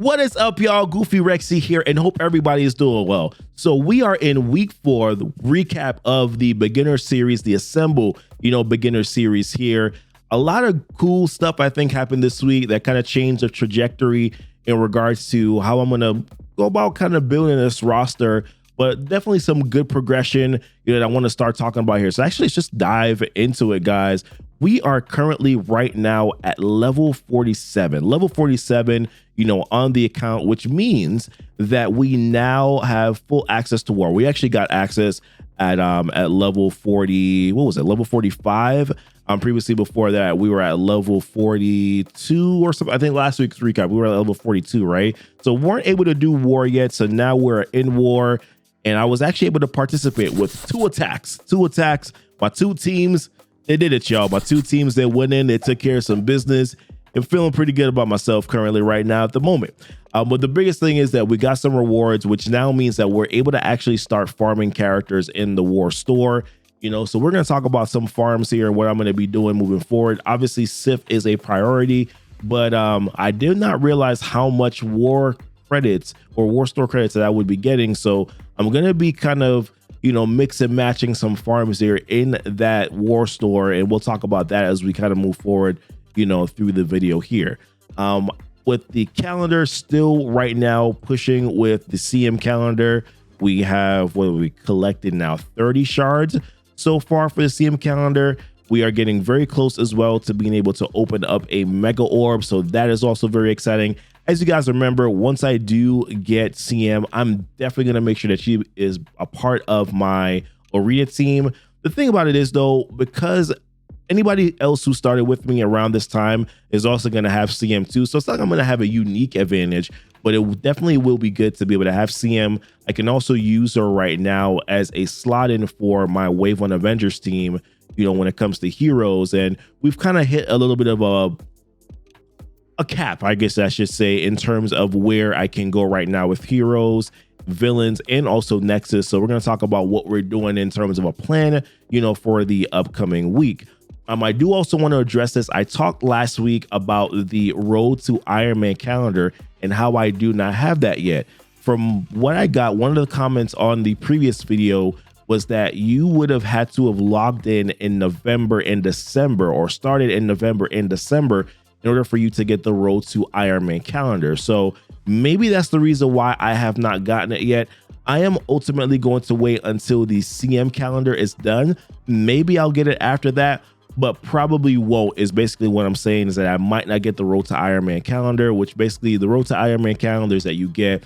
What is up, y'all? Goofy Rexy here, and hope everybody is doing well. So we are in week 4, the recap of the beginner series, the Assemble, beginner series here. A lot of cool stuff I think happened this week that kind of changed the trajectory in regards to how I'm gonna go about kind of building this roster, but definitely some good progression that I want to start talking about here. So actually, let's just dive into it, guys. We are currently right now at level 47. Level 47, on the account, which means that we now have full access to war. We actually got access at level 40. What was it? Level 45. Previously before that, we were at level 42 or something. I think last week's recap, we were at level 42, right? So we weren't able to do war yet. So now we're in war. And I was actually able to participate with two attacks. My two teams, they did it, y'all. My two teams, they went in, they took care of some business. I'm feeling pretty good about myself currently right now at the moment. But the biggest thing is that we got some rewards, which now means that we're able to actually start farming characters in the war store. So we're going to talk about some farms here and what I'm going to be doing moving forward. Obviously, SIF is a priority, but I did not realize how much war credits or war store credits that I would be getting. So I'm going to be kind of, mix and matching some farms here in that war store. And we'll talk about that as we kind of move forward, through the video here. With the calendar still right now pushing with the CM calendar, we have, what we collected now, 30 shards so far for the CM calendar. We are getting very close as well to being able to open up a mega orb. So that is also very exciting. As you guys remember, once I do get CM, I'm definitely going to make sure that she is a part of my arena team. The thing about it is, though, because anybody else who started with me around this time is also going to have CM too. So it's not like I'm going to have a unique advantage, but it definitely will be good to be able to have CM. I can also use her right now as a slot in for my Wave 1 Avengers team, when it comes to heroes. And we've kind of hit a little bit of a cap, I guess I should say, in terms of where I can go right now with heroes, villains, and also Nexus. So we're going to talk about what we're doing in terms of a plan, for the upcoming week. I do also want to address this. I talked last week about the Road to Iron Man calendar and how I do not have that yet. From what I got, one of the comments on the previous video was that you would have had to have logged in November and December, or started in November and December, in order for you to get the Road to Iron Man calendar. So maybe that's the reason why I have not gotten it yet. I am ultimately going to wait until the CM calendar is done. Maybe I'll get it after that, but probably won't, is basically what I'm saying, is that I might not get the Road to Iron Man calendar, which basically the Road to Iron Man calendar is that you get,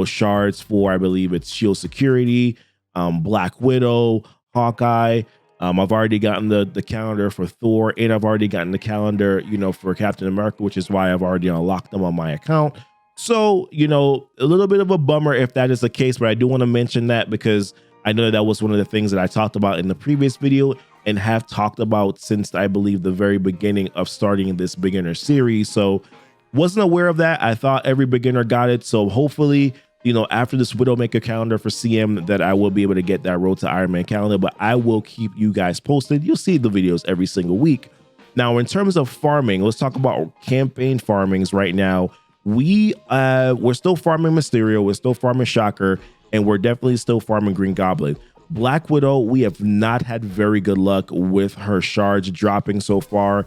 shards for, I believe it's Shield Security, Black Widow, Hawkeye. I've already gotten the calendar for Thor, and I've already gotten the calendar, for Captain America, which is why I've already unlocked them on my account. So, a little bit of a bummer if that is the case, but I do want to mention that because I know that was one of the things that I talked about in the previous video and have talked about since, I believe, the very beginning of starting this beginner series. So wasn't aware of that. I thought every beginner got it. So hopefully, after this Widowmaker calendar for CM, that I will be able to get that Road to Iron Man calendar, but I will keep you guys posted. You'll see the videos every single week. Now, in terms of farming, let's talk about campaign farmings right now. We're still farming Mysterio, we're still farming Shocker, and we're definitely still farming Green Goblin. Black Widow, we have not had very good luck with her shards dropping so far.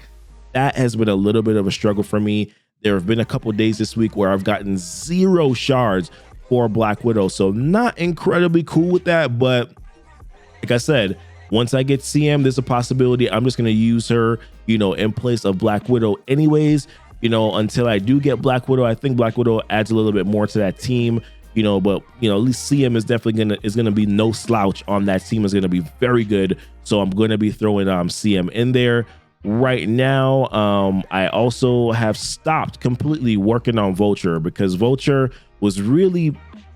That has been a little bit of a struggle for me. There have been a couple days this week where I've gotten 0 shards for Black Widow, so not incredibly cool with that. But like I said, once I get CM, there's a possibility I'm just going to use her, in place of Black Widow anyways, until I do get Black Widow. I think Black Widow adds a little bit more to that team, but at least CM is definitely gonna be no slouch on that team. Is gonna be very good. So I'm gonna be throwing CM in there right now. I also have stopped completely working on Vulture because Vulture was really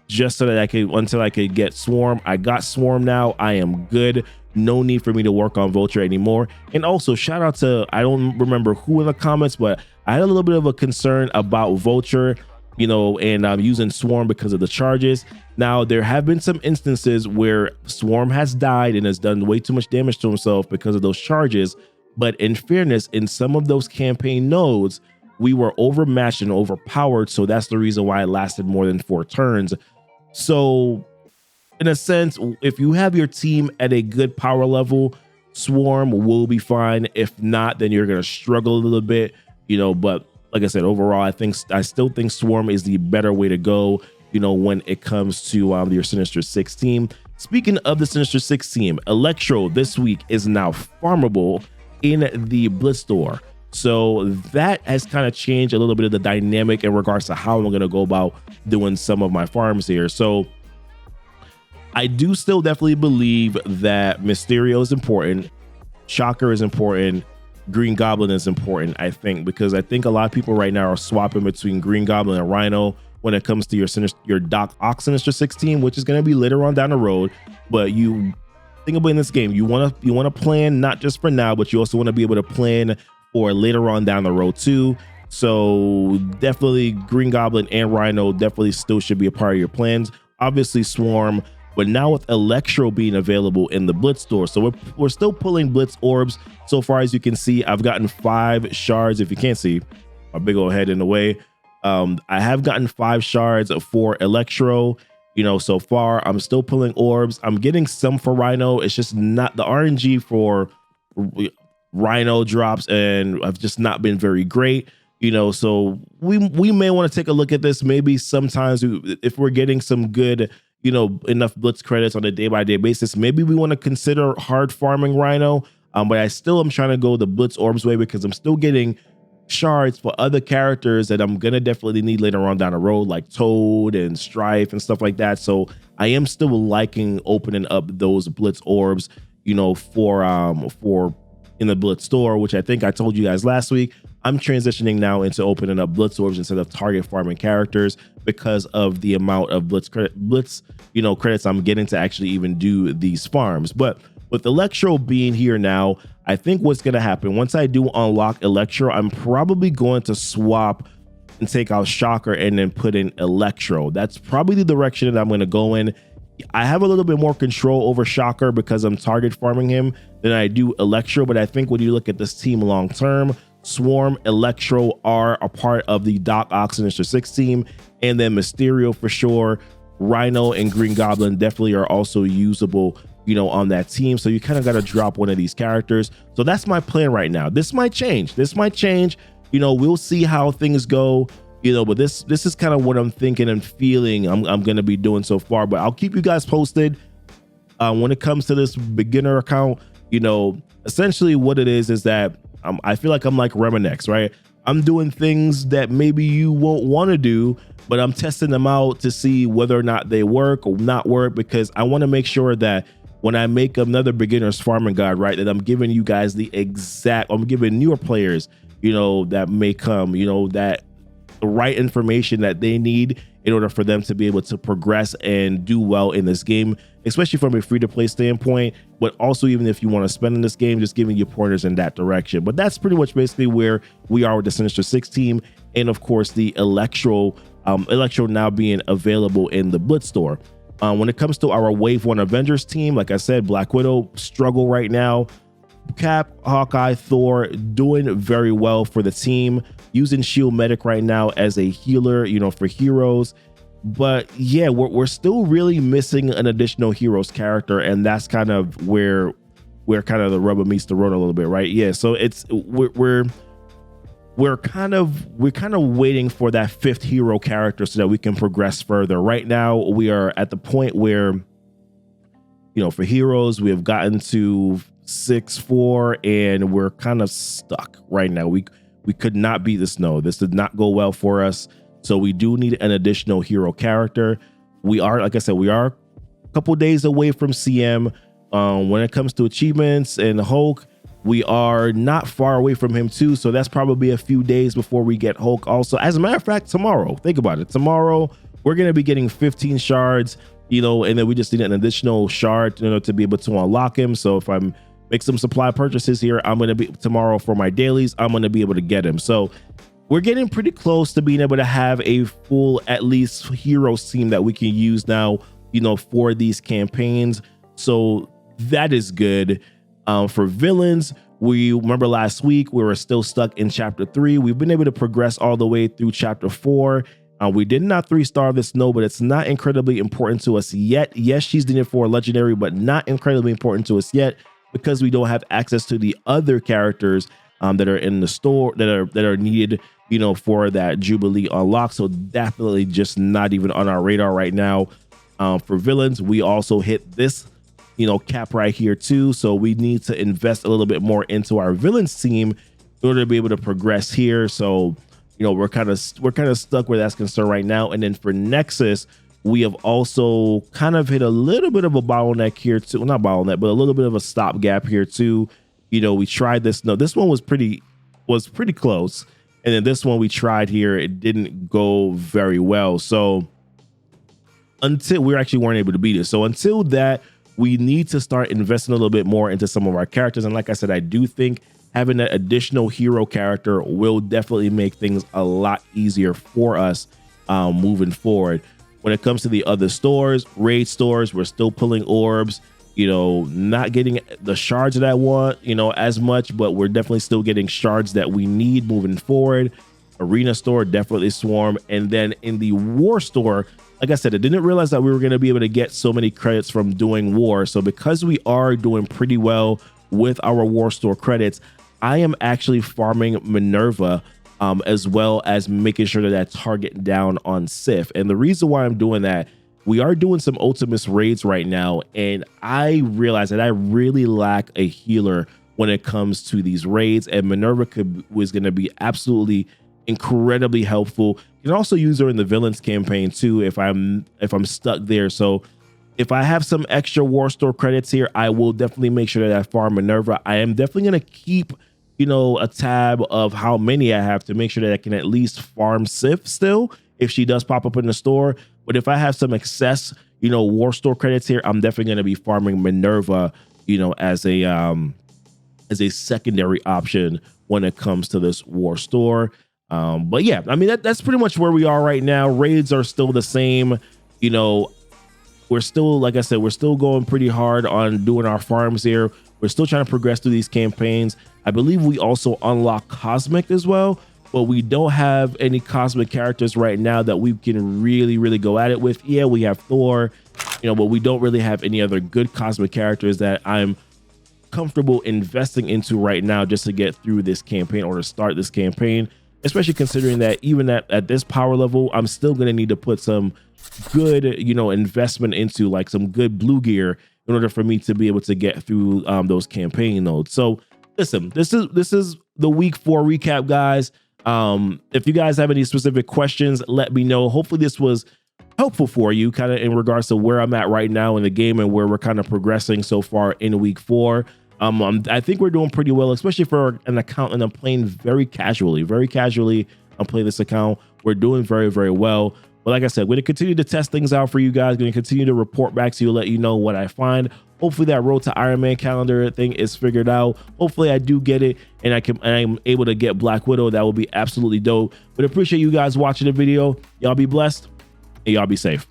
just so that until I could get Swarm. I got Swarm now. I am good. No need for me to work on Vulture anymore. And also shout out to, I don't remember who in the comments, but I had a little bit of a concern about Vulture, and I'm using Swarm because of the charges. Now, there have been some instances where Swarm has died and has done way too much damage to himself because of those charges. But in fairness, in some of those campaign nodes, we were overmatched and overpowered. So that's the reason why it lasted more than 4 turns. So in a sense, if you have your team at a good power level, Swarm will be fine. If not, then you're going to struggle a little bit, but like I said, overall, I still think Swarm is the better way to go, when it comes to your Sinister Six team. Speaking of the Sinister Six team, Electro this week is now farmable in the Blitz store. So that has kind of changed a little bit of the dynamic in regards to how I'm going to go about doing some of my farms here. So I do still definitely believe that Mysterio is important. Shocker is important. Green Goblin is important, I think, because I think a lot of people right now are swapping between Green Goblin and Rhino when it comes to your Doc Ock Sinister Six team, which is going to be later on down the road. But you think about in this game, you want to plan not just for now, but you also want to be able to plan for later on down the road too. So definitely Green Goblin and Rhino definitely still should be a part of your plans. Obviously Swarm, but now with Electro being available in the Blitz store. So we're still pulling Blitz orbs. So far as you can see, I've gotten 5 shards. If you can't see my big old head in the way, I have gotten 5 shards for Electro. So far I'm still pulling orbs. I'm getting some for Rhino. It's just not the RNG for Rhino drops and have just not been very great, so we may want to take a look at this. Maybe sometimes if we're getting some good, enough Blitz credits on a day-by-day basis, maybe we want to consider hard farming Rhino. But I still am trying to go the Blitz orbs way because I'm still getting shards for other characters that I'm gonna definitely need later on down the road, like Toad and Strife and stuff like that. So I am still liking opening up those Blitz orbs, for in the Blitz store, which I think I told you guys last week. I'm transitioning now into opening up Blitz orbs instead of target farming characters because of the amount of Blitz credits I'm getting to actually even do these farms. But with Electro being here now, I think what's going to happen once I do unlock Electro, I'm probably going to swap and take out Shocker and then put in Electro. That's probably the direction that I'm going to go in. I have a little bit more control over Shocker because I'm target farming him than I do Electro. But I think when you look at this team long term, Swarm, Electro are a part of the Doc Ock Sinister Six team, and then Mysterio for sure. Rhino and Green Goblin definitely are also usable, on that team. So you kind of got to drop one of these characters. So that's my plan right now. This might change. We'll see how things go. But this is kind of what I'm thinking and feeling I'm going to be doing so far. But I'll keep you guys posted when it comes to this beginner account. Essentially what it is that I feel like I'm like Reminex, right? I'm doing things that maybe you won't want to do, but I'm testing them out to see whether or not they work or not work, because I want to make sure that when I make another beginner's farming guide, right, that I'm giving you guys I'm giving newer players, that may come, that the right information that they need in order for them to be able to progress and do well in this game, especially from a free-to-play standpoint, but also even if you want to spend in this game, just giving you pointers in that direction. But that's pretty much basically where we are with the Sinister Six team, and of course the Electro now being available in the Blitz store. When it comes to our Wave 1 Avengers team, like I said, Black Widow struggle right now. Cap, Hawkeye, Thor doing very well for the team, using Shield Medic right now as a healer, for heroes. But yeah, we're still really missing an additional heroes character, and that's kind of where kind of the rubber meets the road a little bit, right? Yeah, so we're kind of waiting for that 5th hero character so that we can progress further. Right now, we are at the point where, for heroes, we have gotten to 6-4, and we're kind of stuck right now. We could not beat the snow. This did not go well for us. So we do need an additional hero character. We are, like I said, a couple days away from CM. When it comes to achievements and Hulk, we are not far away from him too. So that's probably a few days before we get Hulk also. As a matter of fact, tomorrow, think about it. Tomorrow, we're going to be getting 15 shards, and then we just need an additional shard, to be able to unlock him. So if I'm make some supply purchases here, I'm going to be tomorrow for my dailies, I'm going to be able to get him. So we're getting pretty close to being able to have a full, at least, heroes team that we can use now, for these campaigns. So that is good. For villains, We remember last week we were still stuck in chapter 3. We've been able to progress all the way through chapter 4. We did not 3-star this, no, but it's not incredibly important to us yet. Yes, she's needed for a legendary, but not incredibly important to us yet because we don't have access to the other characters that are in the store that are needed, you know, for that Jubilee unlock. So definitely just not even on our radar right now. For villains, we also hit this, you know, cap right here too. So we need to invest a little bit more into our villains team in order to be able to progress here. So, you know, we're kind of stuck where that's concerned right now. And then for Nexus, we have also kind of hit a little bit of a bottleneck here too. Well, not bottleneck, but a little bit of a stopgap here too. You know, we tried this. No, this one was pretty close. And then this one we tried here, it didn't go very well. So until we actually weren't able to beat it. So until that, we need to start investing a little bit more into some of our characters. And like I said, I do think having that additional hero character will definitely make things a lot easier for us moving forward. When it comes to the other stores, raid stores, we're still pulling orbs, you know, not getting the shards that I want, you know, as much, but we're definitely still getting shards that we need moving forward. Arena store, definitely swarm. And then in the war store, like I said, I didn't realize that we were going to be able to get so many credits from doing war. So because we are doing pretty well with our war store credits, I am actually farming Minerva as well as making sure that I target down on Sif. And the reason why I'm doing that, we are doing some Ultimus raids right now, and I realize that I really lack a healer when it comes to these raids, and Minerva was going to be absolutely incredibly helpful. You can also use her in the villains campaign too if I'm stuck there. So if I have some extra war store credits here, I will definitely make sure that I farm Minerva. I am definitely going to keep, you know, a tab of how many I have to make sure that I can at least farm Sif still if she does pop up in the store. But if I have some excess, you know, war store credits here, I'm definitely going to be farming Minerva, you know, as a secondary option when it comes to this war store. But yeah, I mean, that's pretty much where we are right now. Raids are still the same. You know, we're still, like I said, we're still going pretty hard on doing our farms here. We're still trying to progress through these campaigns. I believe we also unlock Cosmic as well, but we don't have any Cosmic characters right now that we can really go at it with. Yeah, we have Thor, you know, but we don't really have any other good Cosmic characters that I'm comfortable investing into right now just to get through this campaign or to start this campaign, especially considering that even at this power level, I'm still going to need to put some good, you know, investment into like some good blue gear in order for me to be able to get through those campaign nodes. So listen, this is the week 4 recap, guys. If you guys have any specific questions, let me know. Hopefully this was helpful for you kind of in regards to where I'm at right now in the game and where we're kind of progressing so far in week 4. I think we're doing pretty well, especially for an account, and I'm playing very casually. I'm playing this account. We're doing very well. But like I said, we're going to continue to test things out for you guys. Going to continue to report back to you, let you know what I find. Hopefully that road to Iron Man calendar thing is figured out. Hopefully I do get it and I'm able to get Black Widow. That will be absolutely dope. But appreciate you guys watching the video. Y'all be blessed and y'all be safe.